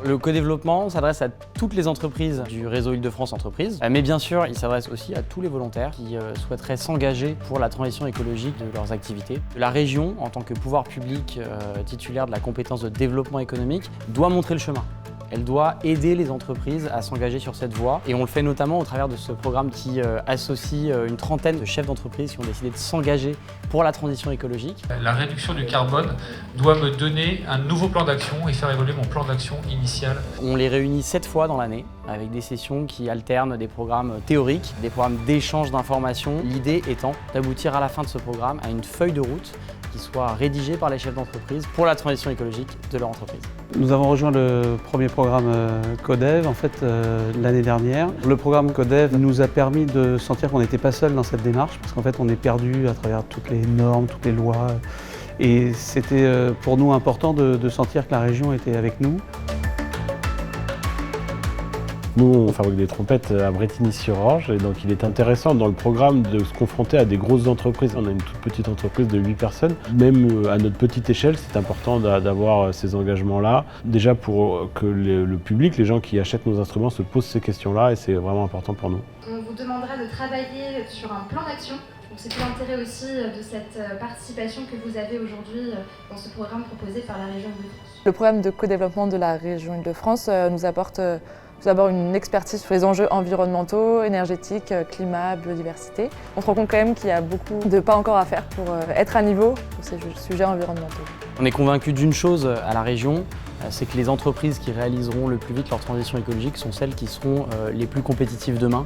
Le co-développement s'adresse à toutes les entreprises du réseau Île-de-France Entreprises, mais bien sûr, il s'adresse aussi à tous les volontaires qui souhaiteraient s'engager pour la transition écologique de leurs activités. La région, en tant que pouvoir public titulaire de la compétence de développement économique, doit montrer le chemin. Elle doit aider les entreprises à s'engager sur cette voie et on le fait notamment au travers de ce programme qui associe une trentaine de chefs d'entreprise qui ont décidé de s'engager pour la transition écologique. La réduction du carbone doit me donner un nouveau plan d'action et faire évoluer mon plan d'action initial. On les réunit 7 fois dans l'année avec des sessions qui alternent des programmes théoriques, des programmes d'échange d'informations. L'idée étant d'aboutir à la fin de ce programme à une feuille de route qui soit rédigée par les chefs d'entreprise pour la transition écologique de leur entreprise. Nous avons rejoint le premier programme CODEV l'année dernière. Le programme CODEV nous a permis de sentir qu'on n'était pas seul dans cette démarche parce qu'en fait on est perdu à travers toutes les normes, toutes les lois et c'était pour nous important de sentir que la région était avec nous. Nous, on fabrique des trompettes à Brétigny-sur-Orge et donc il est intéressant dans le programme de se confronter à des grosses entreprises. On a une toute petite entreprise de 8 personnes. Même à notre petite échelle, c'est important d'avoir ces engagements-là. Déjà pour que le public, les gens qui achètent nos instruments se posent ces questions-là et c'est vraiment important pour nous. On vous demandera de travailler sur un plan d'action. C'est tout l'intérêt aussi de cette participation que vous avez aujourd'hui dans ce programme proposé par la région Île-de-France. Le programme de co-développement de la région Île-de-France nous apporte tout d'abord une expertise sur les enjeux environnementaux, énergétiques, climat, biodiversité. On se rend compte quand même qu'il y a beaucoup de pas encore à faire pour être à niveau sur ces sujets environnementaux. On est convaincu d'une chose à la région, c'est que les entreprises qui réaliseront le plus vite leur transition écologique sont celles qui seront les plus compétitives demain.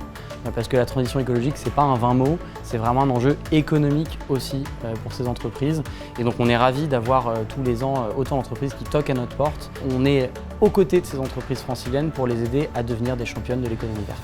Parce que la transition écologique, c'est pas un vain mot, c'est vraiment un enjeu économique aussi pour ces entreprises. Et donc on est ravis d'avoir tous les ans autant d'entreprises qui toquent à notre porte. On est aux côtés de ces entreprises franciliennes pour les aider à devenir des championnes de l'économie verte.